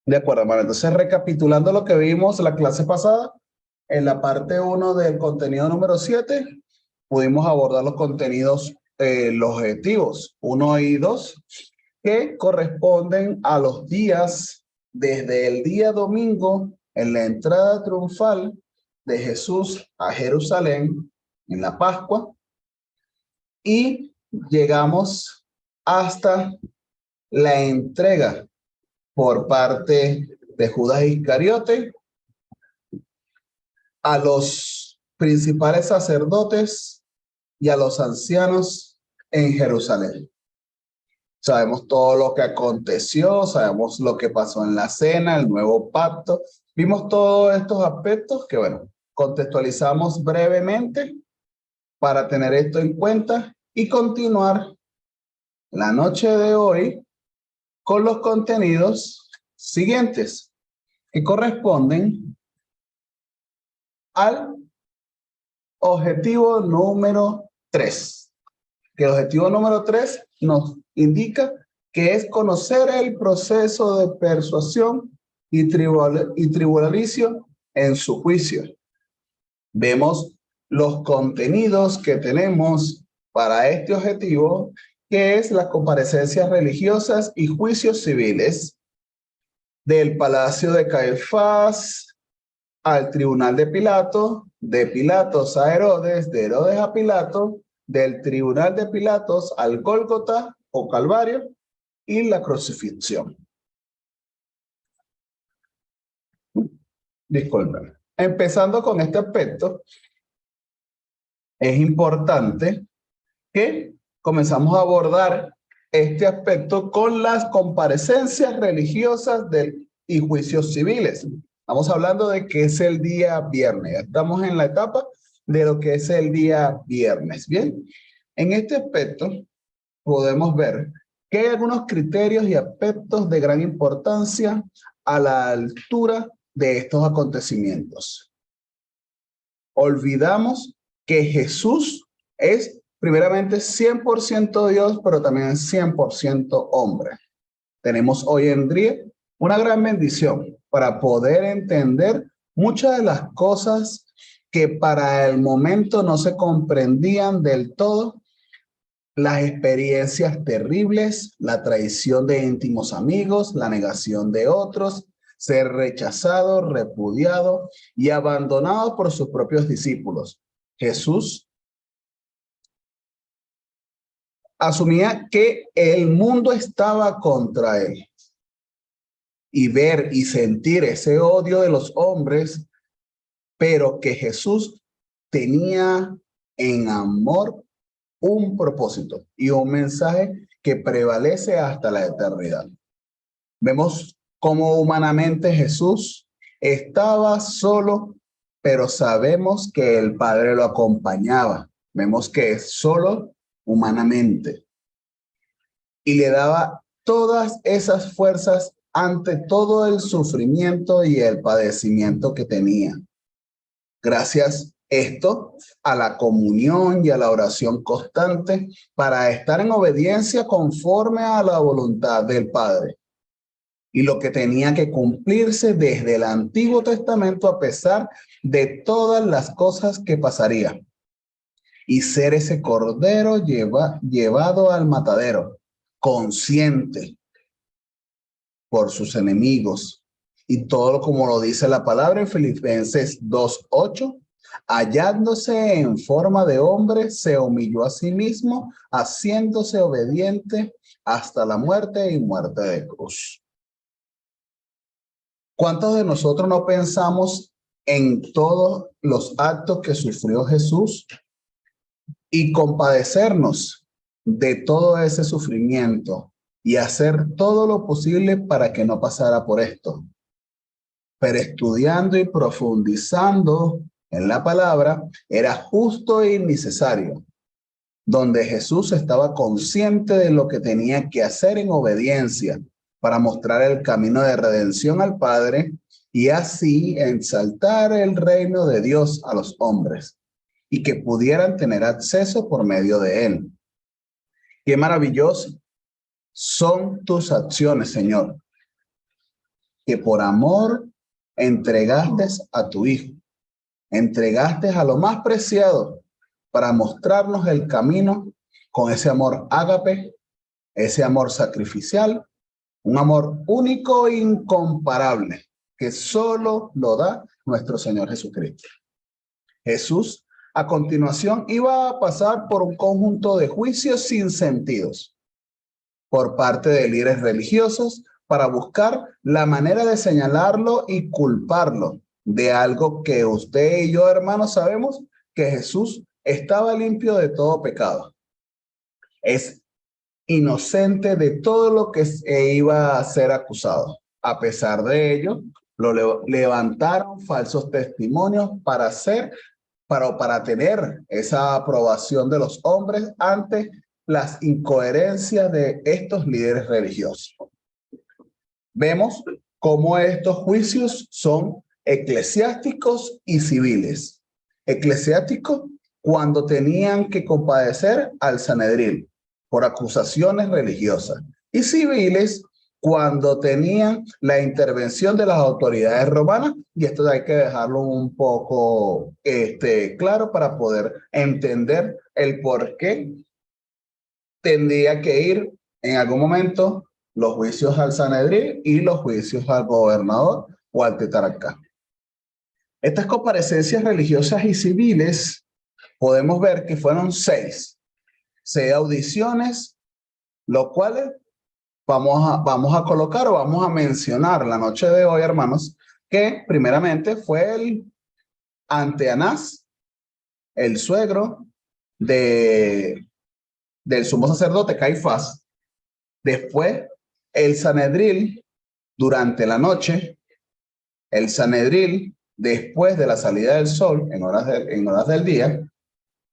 De acuerdo, hermano. Entonces, recapitulando lo que vimos la clase pasada, en la parte 1 del contenido número 7, pudimos abordar los contenidos, los objetivos 1 y 2, que corresponden a los días desde el día domingo en la entrada triunfal de Jesús a Jerusalén en la Pascua, y llegamos hasta la entrega por parte de Judas Iscariote a los principales sacerdotes y a los ancianos en Jerusalén. Sabemos todo lo que aconteció, sabemos lo que pasó en la cena, el nuevo pacto. Vimos todos estos aspectos que, bueno, contextualizamos brevemente para tener esto en cuenta y continuar la noche de hoy con los contenidos siguientes que corresponden al objetivo número 3. Que el objetivo número 3 nos indica que es conocer el proceso de persuasión y tribunalicio en su juicio. Vemos los contenidos que tenemos para este objetivo, que es las comparecencias religiosas y juicios civiles del palacio de Caifás al tribunal de Pilatos a Herodes, de Herodes a Pilato, del tribunal de Pilatos al Gólgota o Calvario y la crucifixión. Disculpen. Empezando con este aspecto, es importante que comenzamos a abordar este aspecto con las comparecencias religiosas y juicios civiles. Estamos hablando de que es el día viernes. Estamos en la etapa de lo que es el día viernes. Bien, en este aspecto podemos ver que hay algunos criterios y aspectos de gran importancia a la altura de estos acontecimientos. Olvidamos que Jesús es primeramente 100% Dios, pero también es 100% hombre. Tenemos hoy en día una gran bendición para poder entender muchas de las cosas que para el momento no se comprendían del todo, las experiencias terribles, la traición de íntimos amigos, la negación de otros, ser rechazado, repudiado y abandonado por sus propios discípulos. Jesús asumía que el mundo estaba contra él. Y ver y sentir ese odio de los hombres, pero que Jesús tenía en amor un propósito y un mensaje que prevalece hasta la eternidad. Vemos cómo humanamente Jesús estaba solo, pero sabemos que el Padre lo acompañaba. Vemos que es solo humanamente. Y le daba todas esas fuerzas ante todo el sufrimiento y el padecimiento que tenía. Gracias esto a la comunión y a la oración constante para estar en obediencia conforme a la voluntad del Padre. Y lo que tenía que cumplirse desde el Antiguo Testamento a pesar de todas las cosas que pasarían. Y ser ese cordero llevado al matadero, consciente por sus enemigos. Y todo como lo dice la palabra en Filipenses 2:8, hallándose en forma de hombre, se humilló a sí mismo, haciéndose obediente hasta la muerte y muerte de cruz. ¿Cuántos de nosotros no pensamos en todos los actos que sufrió Jesús y compadecernos de todo ese sufrimiento y hacer todo lo posible para que no pasara por esto? Pero estudiando y profundizando en la palabra, era justo y necesario, donde Jesús estaba consciente de lo que tenía que hacer en obediencia para mostrar el camino de redención al Padre y así exaltar el reino de Dios a los hombres y que pudieran tener acceso por medio de él. Qué maravilloso son tus acciones, Señor, que por amor entregaste a tu Hijo, entregaste a lo más preciado para mostrarnos el camino con ese amor ágape, ese amor sacrificial, un amor único e incomparable que solo lo da nuestro Señor Jesucristo. Jesús, a continuación, iba a pasar por un conjunto de juicios sin sentidos por parte de líderes religiosos para buscar la manera de señalarlo y culparlo de algo que usted y yo, hermanos, sabemos que Jesús estaba limpio de todo pecado. Es inocente de todo lo que iba a ser acusado. A pesar de ello, levantaron falsos testimonios para tener esa aprobación de los hombres ante las incoherencias de estos líderes religiosos. Vemos cómo estos juicios son eclesiásticos y civiles. Eclesiásticos cuando tenían que compadecer al Sanedrín por acusaciones religiosas, y civiles cuando tenían la intervención de las autoridades romanas, y esto hay que dejarlo un poco claro para poder entender el por qué tendría que ir en algún momento los juicios al Sanedrín y los juicios al gobernador o al tetrarca. Estas comparecencias religiosas y civiles podemos ver que fueron seis audiciones, los cuales vamos a colocar o vamos a mencionar la noche de hoy, hermanos, que primeramente fue ante Anás, el suegro del sumo sacerdote Caifás. Después, el Sanedril durante la noche, el Sanedril después de la salida del sol, en horas del día,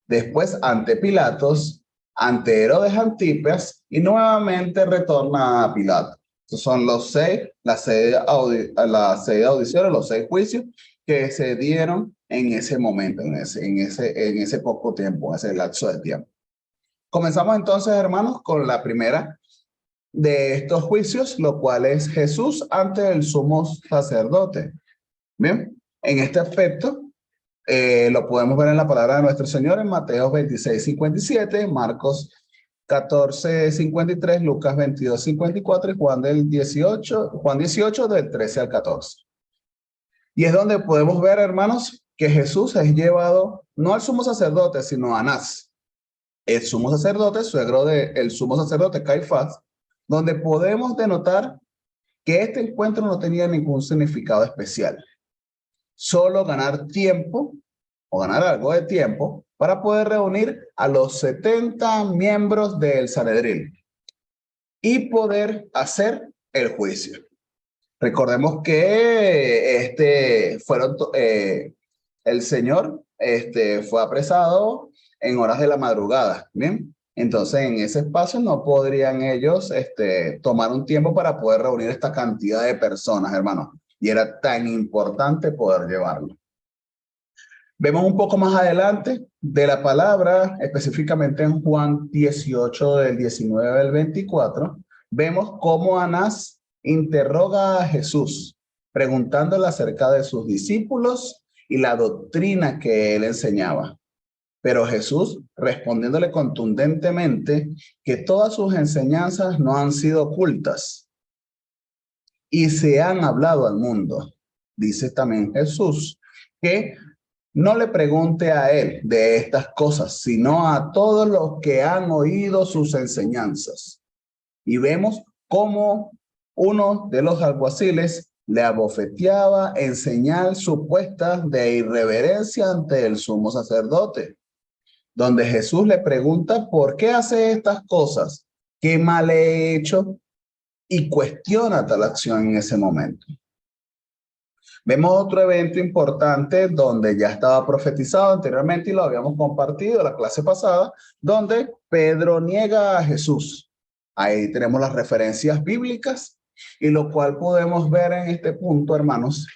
después ante Pilatos, ante Herodes Antipas, y nuevamente retorna a Pilato. Estos son las seis audiciones, los 6 juicios que se dieron en ese momento, en ese poco tiempo, en ese lapso de tiempo. Comenzamos entonces, hermanos, con la primera de estos juicios, lo cual es Jesús ante el sumo sacerdote. Bien, en este aspecto lo podemos ver en la palabra de nuestro Señor en Mateo 26:57, Marcos 14:53, Lucas 22:54 y Juan 18 del 13 al 14. Y es donde podemos ver, hermanos, que Jesús es llevado no al sumo sacerdote, sino a Anás, el sumo sacerdote, suegro del sumo sacerdote Caifás, donde podemos denotar que este encuentro no tenía ningún significado especial. Solo ganar tiempo o ganar algo de tiempo para poder reunir a los 70 miembros del Sanedrín y poder hacer el juicio. Recordemos que el Señor fue apresado en horas de la madrugada, ¿bien? Entonces, en ese espacio no podrían ellos tomar un tiempo para poder reunir esta cantidad de personas, hermanos. Y era tan importante poder llevarlo. Vemos un poco más adelante de la palabra, específicamente en Juan 18, del 19 al 24, vemos cómo Anás interroga a Jesús, preguntándole acerca de sus discípulos y la doctrina que él enseñaba. Pero Jesús, respondiéndole contundentemente que todas sus enseñanzas no han sido ocultas y se han hablado al mundo. Dice también Jesús que no le pregunte a él de estas cosas, sino a todos los que han oído sus enseñanzas. Y vemos cómo uno de los alguaciles le abofeteaba en señal supuesta de irreverencia ante el sumo sacerdote, donde Jesús le pregunta por qué hace estas cosas, qué mal he hecho, y cuestiona tal acción en ese momento. Vemos otro evento importante donde ya estaba profetizado anteriormente y lo habíamos compartido en la clase pasada, donde Pedro niega a Jesús. Ahí tenemos las referencias bíblicas y lo cual podemos ver en este punto, hermanos,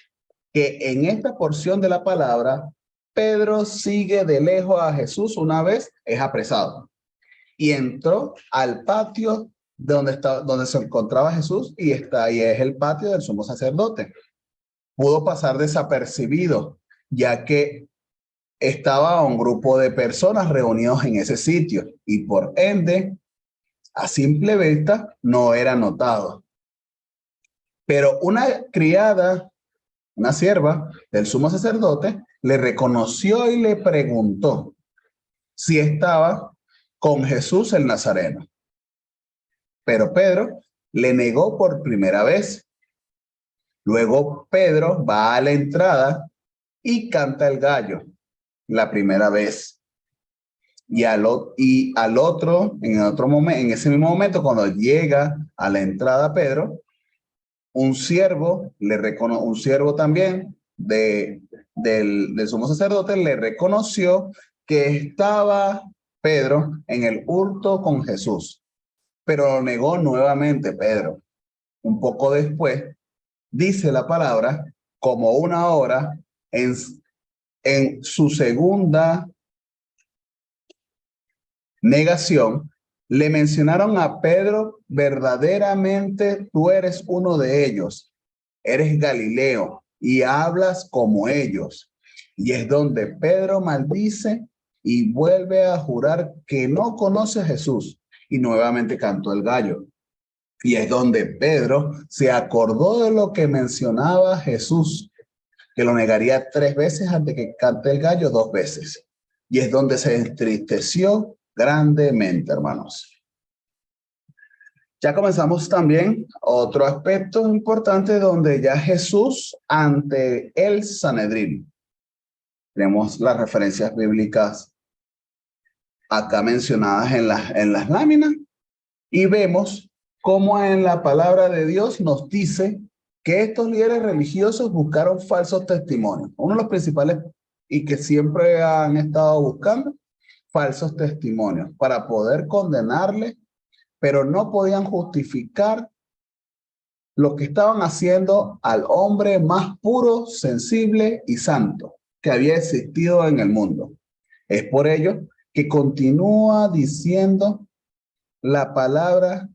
que en esta porción de la palabra, Pedro sigue de lejos a Jesús una vez es apresado y entró al patio donde se encontraba Jesús, y ahí es el patio del sumo sacerdote. Pudo pasar desapercibido, ya que estaba un grupo de personas reunidos en ese sitio y por ende, a simple vista, no era notado. Pero una criada, una sierva del sumo sacerdote, le reconoció y le preguntó si estaba con Jesús el Nazareno. Pero Pedro le negó por primera vez. Luego Pedro va a la entrada y canta el gallo la primera vez. Y al otro, en otro momento, en ese mismo momento, cuando llega a la entrada Pedro, un siervo también del sumo sacerdote le reconoció que estaba Pedro en el hurto con Jesús, pero lo negó nuevamente Pedro. Un poco después, dice la palabra, como una hora, en su segunda negación, le mencionaron a Pedro: verdaderamente tú eres uno de ellos, eres Galileo y hablas como ellos. Y es donde Pedro maldice y vuelve a jurar que no conoce a Jesús, y nuevamente cantó el gallo. Y es donde Pedro se acordó de lo que mencionaba Jesús, que lo negaría 3 veces antes que cante el gallo 2 veces. Y es donde se entristeció grandemente, hermanos. Ya comenzamos también otro aspecto importante donde ya Jesús ante el Sanedrín. Tenemos las referencias bíblicas acá mencionadas en las láminas y vemos cómo en la palabra de Dios nos dice que estos líderes religiosos buscaron falsos testimonios. Uno de los principales y que siempre han estado buscando falsos testimonios para poder condenarle, pero no podían justificar lo que estaban haciendo al hombre más puro, sensible y santo que había existido en el mundo. Es por ello que continúa diciendo la palabra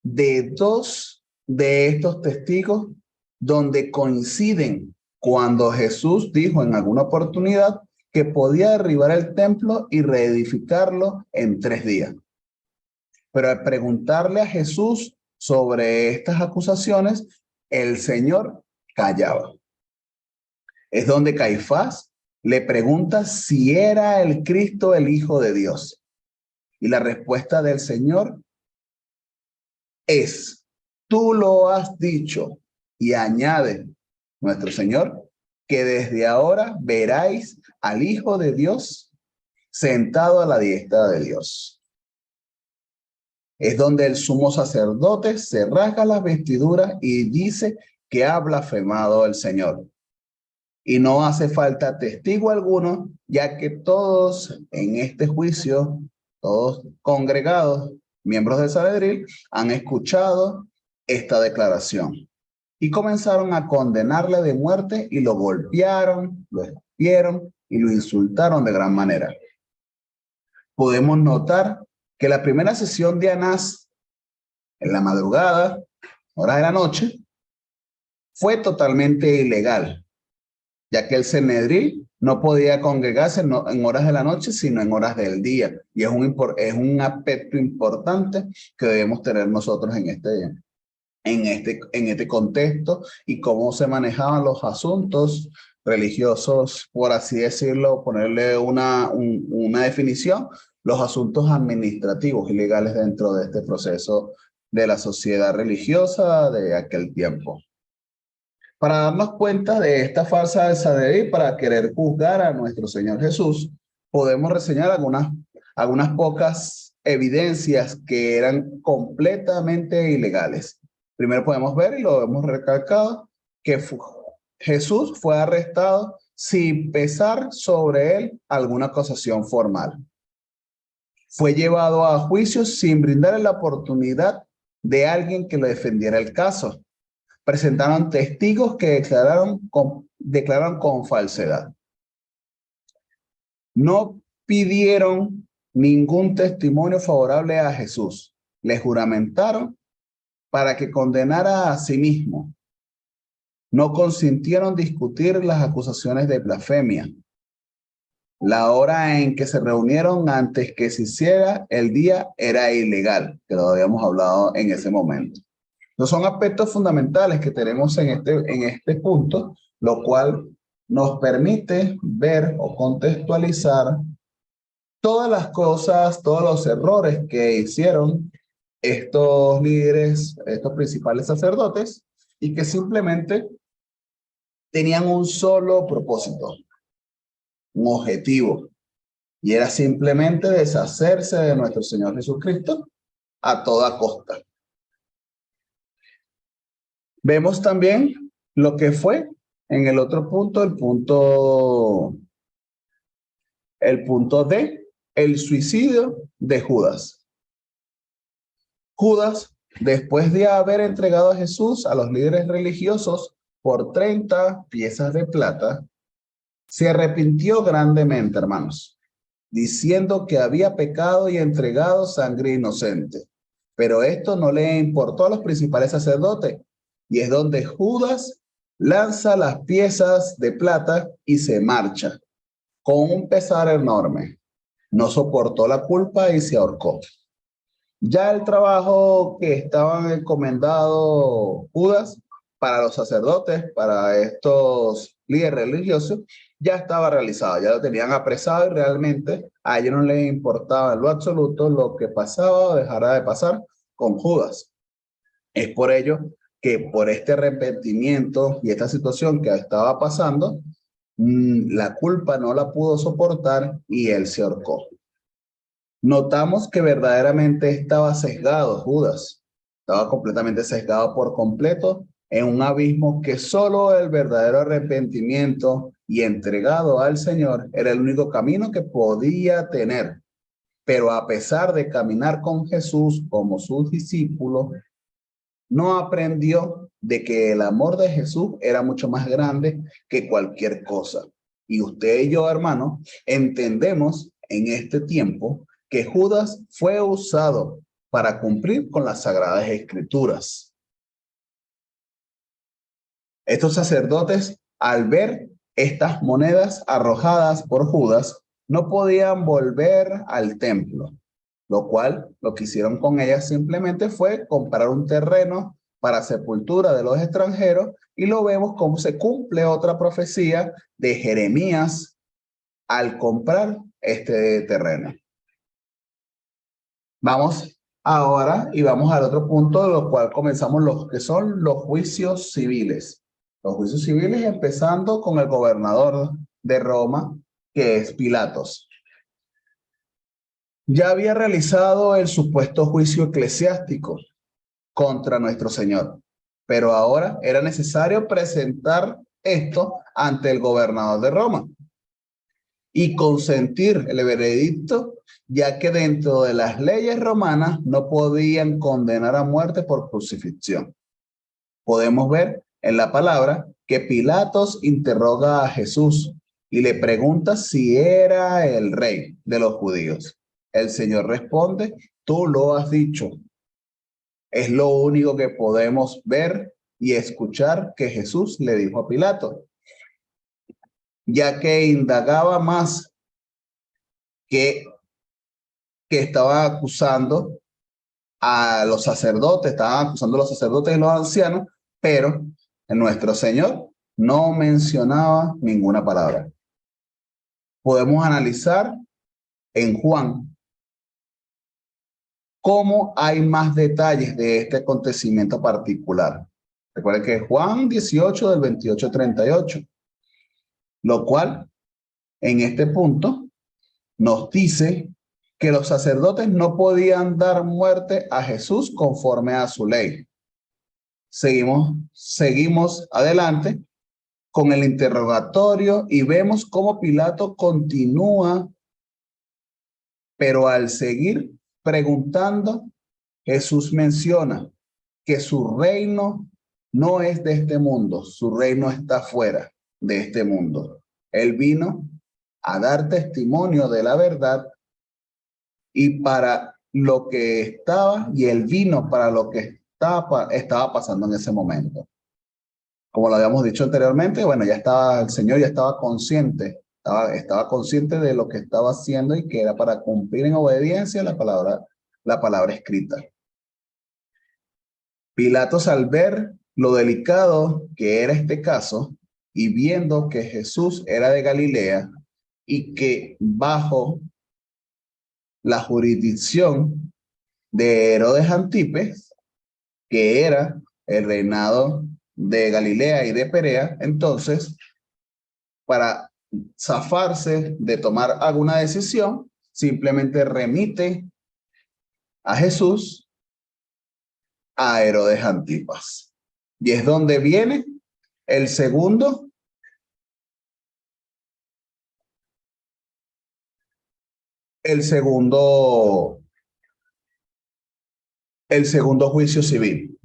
de 2 de estos testigos donde coinciden cuando Jesús dijo en alguna oportunidad que podía derribar el templo y reedificarlo en 3 días. Pero al preguntarle a Jesús sobre estas acusaciones, el Señor callaba. Es donde Caifás le pregunta si era el Cristo el Hijo de Dios. Y la respuesta del Señor es: tú lo has dicho. Y añade nuestro Señor que desde ahora veráis al Hijo de Dios sentado a la diestra de Dios. Es donde el sumo sacerdote se rasga las vestiduras y dice que ha blasfemado el Señor. Y no hace falta testigo alguno, ya que todos en este juicio, todos congregados, miembros del Sanedrín, han escuchado esta declaración. Y comenzaron a condenarle de muerte y lo golpearon, lo escupieron y lo insultaron de gran manera. Podemos notar que la primera sesión de Anás, en la madrugada, horas de la noche, fue totalmente ilegal, ya que el Sanedrín no podía congregarse en horas de la noche, sino en horas del día. Y es un aspecto importante que debemos tener nosotros en este contexto y cómo se manejaban los asuntos religiosos, por así decirlo, ponerle una definición, los asuntos administrativos y legales dentro de este proceso de la sociedad religiosa de aquel tiempo. Para darnos cuenta de esta falsa Sanedrín, para querer juzgar a nuestro Señor Jesús, podemos reseñar algunas pocas evidencias que eran completamente ilegales. Primero podemos ver, y lo hemos recalcado, que Jesús fue arrestado sin pesar sobre él alguna acusación formal. Fue llevado a juicio sin brindarle la oportunidad de alguien que le defendiera el caso. Presentaron testigos que declararon con falsedad. No pidieron ningún testimonio favorable a Jesús le juramentaron para que condenara a sí mismo. No consintieron discutir las acusaciones de blasfemia. La hora en que se reunieron antes que se hiciera el día era ilegal, que lo habíamos hablado en ese momento. Entonces son aspectos fundamentales que tenemos en este punto, lo cual nos permite ver o contextualizar todas las cosas, todos los errores que hicieron estos líderes, estos principales sacerdotes, y que simplemente tenían un solo propósito, un objetivo, y era simplemente deshacerse de nuestro Señor Jesucristo a toda costa. Vemos también lo que fue en el otro punto, el punto D, el suicidio de Judas. Judas, después de haber entregado a Jesús a los líderes religiosos por 30 piezas de plata, se arrepintió grandemente, hermanos, diciendo que había pecado y entregado sangre inocente. Pero esto no le importó a los principales sacerdotes, y es donde Judas lanza las piezas de plata y se marcha con un pesar enorme. No soportó la culpa y se ahorcó. Ya el trabajo que estaban encomendado Judas para los sacerdotes, para estos líderes religiosos, ya estaba realizado, ya lo tenían apresado y realmente a ellos no les importaba en lo absoluto lo que pasaba o dejara de pasar con Judas. Es por ello que por este arrepentimiento y esta situación que estaba pasando, la culpa no la pudo soportar y él se ahorcó. Notamos que verdaderamente estaba sesgado Judas. Estaba completamente sesgado por completo en un abismo que solo el verdadero arrepentimiento y entregado al Señor era el único camino que podía tener. Pero a pesar de caminar con Jesús como sus discípulos, no aprendió de que el amor de Jesús era mucho más grande que cualquier cosa. Y usted y yo, hermano, entendemos en este tiempo que Judas fue usado para cumplir con las sagradas escrituras. Estos sacerdotes, al ver estas monedas arrojadas por Judas, no podían volver al templo, lo cual lo que hicieron con ellas simplemente fue comprar un terreno para sepultura de los extranjeros, y lo vemos como se cumple otra profecía de Jeremías al comprar este terreno. Vamos ahora y vamos al otro punto, de lo cual comenzamos los que son los juicios civiles. Los juicios civiles empezando con el gobernador de Roma, que es Pilatos. Ya había realizado el supuesto juicio eclesiástico contra nuestro Señor, pero ahora era necesario presentar esto ante el gobernador de Roma y consentir el veredicto, ya que dentro de las leyes romanas no podían condenar a muerte por crucifixión. Podemos ver en la palabra que Pilatos interroga a Jesús y le pregunta si era el rey de los judíos. El Señor responde: tú lo has dicho. Es lo único que podemos ver y escuchar que Jesús le dijo a Pilato, ya que indagaba más que estaban acusando a los sacerdotes, estaban acusando a los sacerdotes y los ancianos, pero nuestro Señor no mencionaba ninguna palabra. Podemos analizar en Juan cómo hay más detalles de este acontecimiento particular. Recuerden que es Juan 18 del 28 al 38, lo cual en este punto nos dice que los sacerdotes no podían dar muerte a Jesús conforme a su ley. Seguimos adelante con el interrogatorio y vemos cómo Pilato continúa, pero al seguir preguntando, Jesús menciona que su reino no es de este mundo, su reino está fuera de este mundo. Él vino a dar testimonio de la verdad y para lo que estaba y el vino para lo que estaba pasando en ese momento. Como lo habíamos dicho anteriormente, bueno, ya estaba, el Señor ya estaba consciente, estaba consciente de lo que estaba haciendo y que era para cumplir en obediencia la palabra escrita. Pilatos, al ver lo delicado que era este caso y viendo que Jesús era de Galilea y que bajo la jurisdicción de Herodes Antipas, que era el reinado de Galilea y de Perea, entonces, para zafarse de tomar alguna decisión, simplemente remite a Jesús a Herodes Antipas. Y es donde viene el segundo, el segundo, el segundo juicio civil.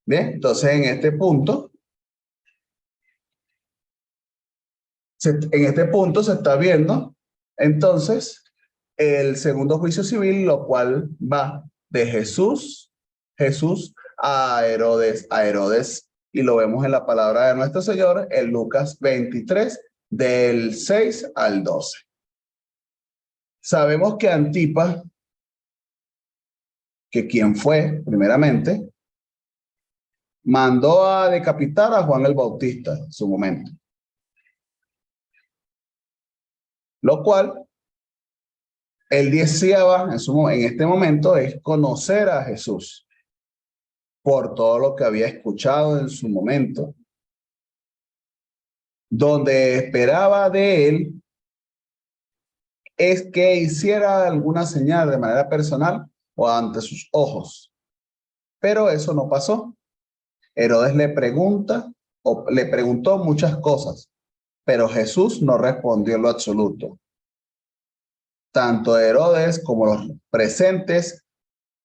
¿Bien? Entonces, en este punto se está viendo, entonces, el segundo juicio civil, lo cual va de Jesús a Herodes, y lo vemos en la palabra de nuestro Señor, en Lucas 23, del 6 al 12. Sabemos que Antipas, que quien fue, primeramente, mandó a decapitar a Juan el Bautista en su momento. Lo cual él deseaba en este momento es conocer a Jesús por todo lo que había escuchado en su momento, donde esperaba de él es que hiciera alguna señal de manera personal o ante sus ojos. Pero eso no pasó. Herodes le preguntó muchas cosas, pero Jesús no respondió en lo absoluto. Tanto Herodes como los presentes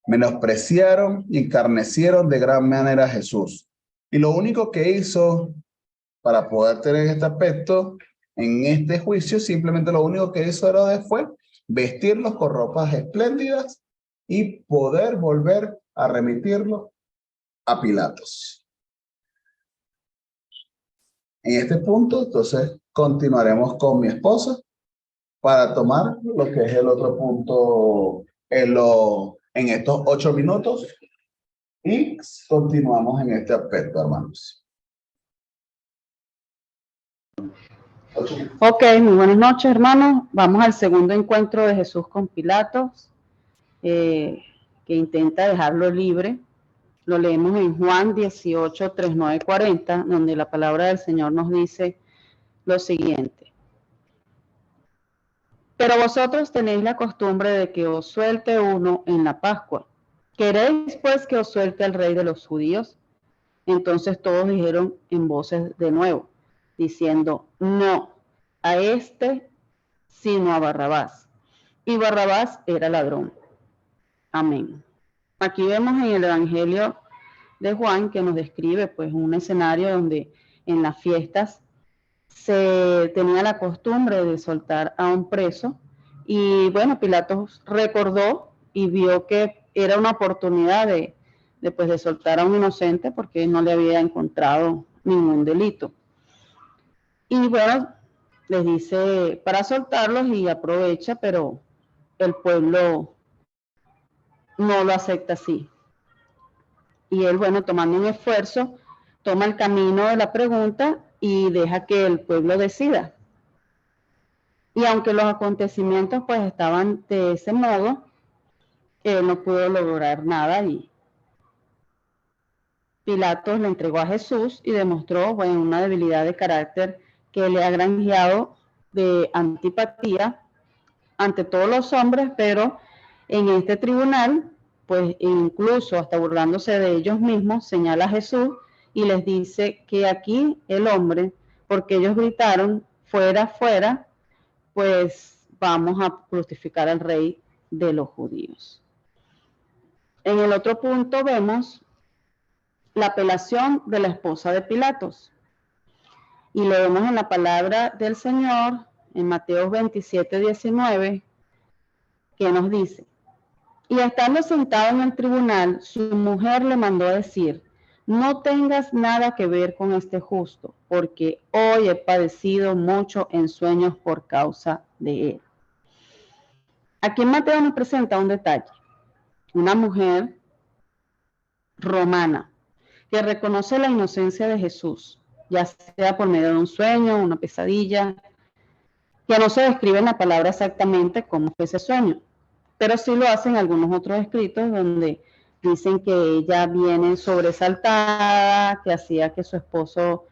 menospreciaron y encarnecieron de gran manera a Jesús. Y lo único que hizo para poder tener este aspecto en este juicio, simplemente lo único que hizo Herodes fue vestirlos con ropas espléndidas y poder volver a remitirlo a Pilatos. En este punto, entonces, continuaremos con mi esposa para tomar lo que es el otro punto en estos 8 minutos y continuamos en este aspecto, hermanos. Ok, muy buenas noches, hermanos. Vamos al segundo encuentro de Jesús con Pilatos, que intenta dejarlo libre. Lo leemos en Juan 18, 3, 9, 40, donde la palabra del Señor nos dice lo siguiente. Pero vosotros tenéis la costumbre de que os suelte uno en la Pascua. ¿Queréis pues que os suelte al rey de los judíos? Entonces todos dijeron en voces de nuevo, diciendo, no, a este, sino a Barrabás. Y Barrabás era ladrón. Amén. Aquí vemos en el Evangelio de Juan que nos describe pues un escenario donde en las fiestas se tenía la costumbre de soltar a un preso y bueno, Pilatos recordó y vio que era una oportunidad de soltar a un inocente porque no le había encontrado ningún delito. Y bueno, les dice para soltarlos y aprovecha, pero el pueblo no lo acepta así. Y él, bueno, tomando un esfuerzo, toma el camino de la pregunta y deja que el pueblo decida. Y aunque los acontecimientos pues estaban de ese modo, él no pudo lograr nada y Pilatos le entregó a Jesús y demostró, bueno, una debilidad de carácter que le ha granjeado de antipatía ante todos los hombres, pero en este tribunal, pues incluso hasta burlándose de ellos mismos, señala a Jesús y les dice que aquí el hombre, porque ellos gritaron, fuera, fuera, pues vamos a crucificar al rey de los judíos. En el otro punto vemos la apelación de la esposa de Pilatos. Y lo vemos en la palabra del Señor, en Mateo 27, 19, que nos dice, Y estando sentado en el tribunal, su mujer le mandó a decir, no tengas nada que ver con este justo, porque hoy he padecido mucho en sueños por causa de él. Aquí en Mateo nos presenta un detalle. Una mujer romana que reconoce la inocencia de Jesús, ya sea por medio de un sueño, una pesadilla, que no se describe en la palabra exactamente cómo fue ese sueño, pero sí lo hacen algunos otros escritos donde dicen que ella viene sobresaltada, que hacía que su esposo,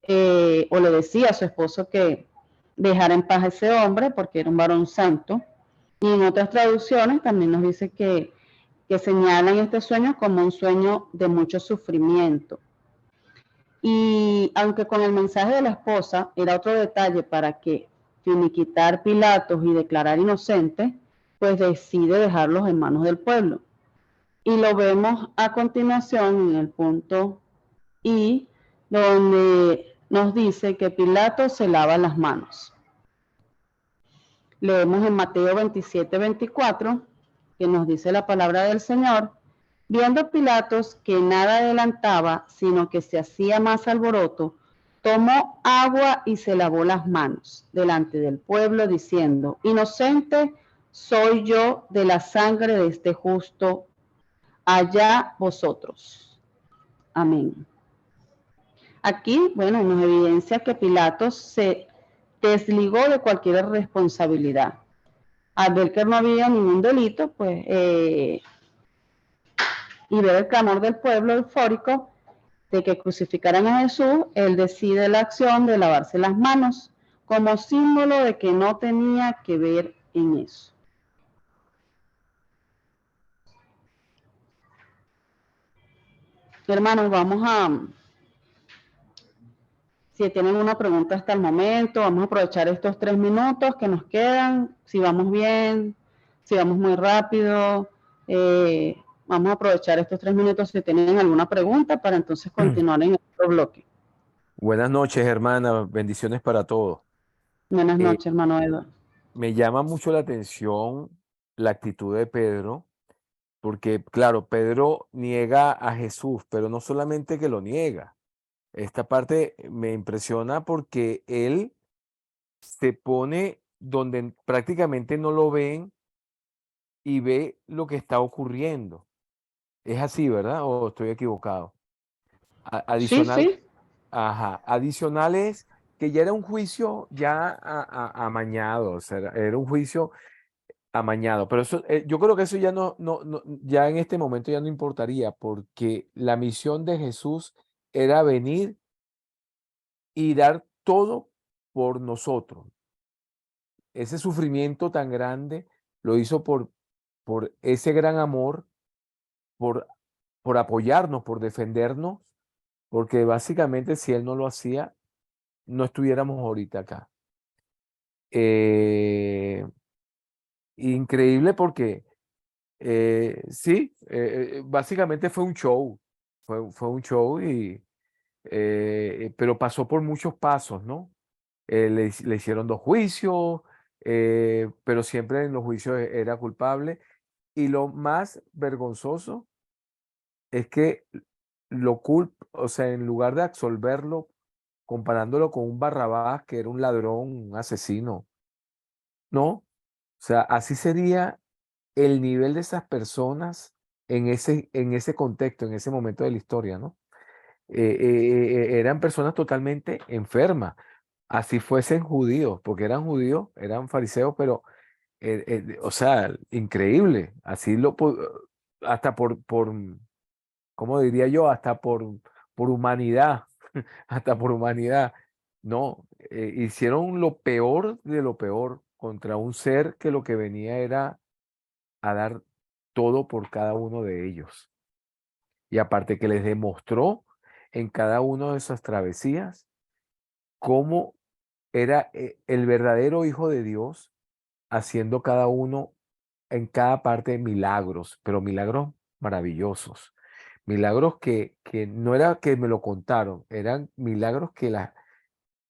o le decía a su esposo que dejara en paz a ese hombre porque era un varón santo. Y en otras traducciones también nos dice que señalan este sueño como un sueño de mucho sufrimiento. Y aunque con el mensaje de la esposa era otro detalle para que finiquitar Pilatos y declarar inocente, pues decide dejarlos en manos del pueblo. Y lo vemos a continuación en el punto I, donde nos dice que Pilato se lava las manos. Leemos en Mateo 27-24, que nos dice la palabra del Señor, viendo Pilatos que nada adelantaba, sino que se hacía más alboroto, tomó agua y se lavó las manos delante del pueblo, diciendo, inocente soy yo de la sangre de este justo, allá vosotros. Amén. Aquí, bueno, nos evidencia que Pilatos se desligó de cualquier responsabilidad. Al ver que no había ningún delito, pues, y ver el clamor del pueblo eufórico de que crucificaran a Jesús, él decide la acción de lavarse las manos como símbolo de que no tenía que ver en eso. Hermanos, si tienen una pregunta hasta el momento, vamos a aprovechar estos 3 minutos que nos quedan, si vamos bien, si vamos muy rápido, vamos a aprovechar estos 3 minutos si tienen alguna pregunta para entonces continuar en el otro bloque. Buenas noches, hermana. Bendiciones para todos. Buenas Eh, noches, hermano Eduardo. Me llama mucho la atención la actitud de Pedro, porque, claro, Pedro niega a Jesús, pero no solamente que lo niega. Esta parte me impresiona porque él se pone donde prácticamente no lo ven y ve lo que está ocurriendo. Es así, ¿verdad? ¿O estoy equivocado? Sí, Adicional, sí, ajá, adicional es que ya era un juicio ya amañado, o sea, era un juicio amañado, pero eso, yo creo que eso ya ya en este momento ya no importaría, porque la misión de Jesús era venir y dar todo por nosotros. Ese sufrimiento tan grande lo hizo por ese gran amor, por, por apoyarnos, por defendernos, porque básicamente si Él no lo hacía, no estuviéramos ahorita acá. Increíble porque sí, básicamente fue un show, fue un show pero pasó por muchos pasos, ¿no? Le hicieron 2 juicios, pero siempre en los juicios era culpable. Y lo más vergonzoso es que o sea, en lugar de absolverlo, comparándolo con un Barrabás, que era un ladrón, un asesino, ¿no? O sea, así sería el nivel de esas personas en ese contexto, en ese momento de la historia, ¿no? Eran personas totalmente enfermas, así fuesen judíos, porque eran judíos, eran fariseos, pero, o sea, increíble, hasta ¿cómo diría yo? Hasta por humanidad, hasta por humanidad, no, hicieron lo peor de lo peor contra un ser que lo que venía era a dar todo por cada uno de ellos. Y aparte que les demostró en cada una de esas travesías cómo era el verdadero Hijo de Dios, haciendo cada uno en cada parte milagros, pero milagros maravillosos. Milagros que no era que me lo contaron, eran milagros que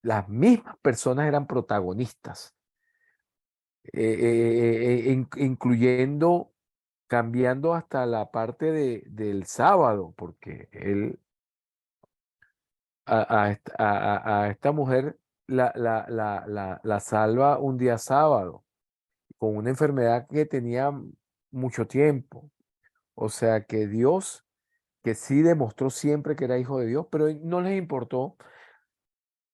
las mismas personas eran protagonistas, incluyendo cambiando hasta la parte del sábado, porque él a esta mujer la salva un día sábado, con una enfermedad que tenía mucho tiempo. O sea que Dios, que sí demostró siempre que era hijo de Dios, pero no les importó.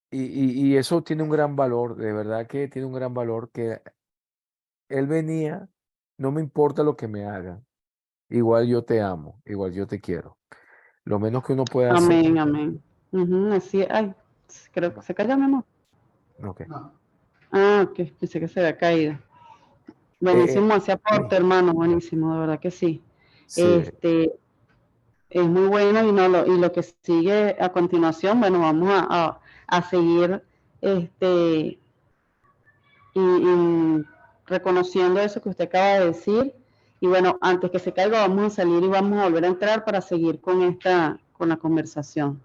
Y eso tiene un gran valor, de verdad que tiene un gran valor, que él venía, no me importa lo que me hagan, igual yo te amo, igual yo te quiero. Lo menos que uno puede hacer. Amén, amén. Ujú, así, ay, creo que se cayó, mi amor. Ok. Ah, ok, pensé que se había caído. Eh, Buenísimo ese aporte, hermano, buenísimo, de verdad que sí. sí, Este, es muy bueno y lo que sigue a continuación, bueno, vamos a seguir este, y reconociendo eso que usted acaba de decir. Y bueno, antes que se caiga, vamos a salir y vamos a volver a entrar para seguir con la conversación.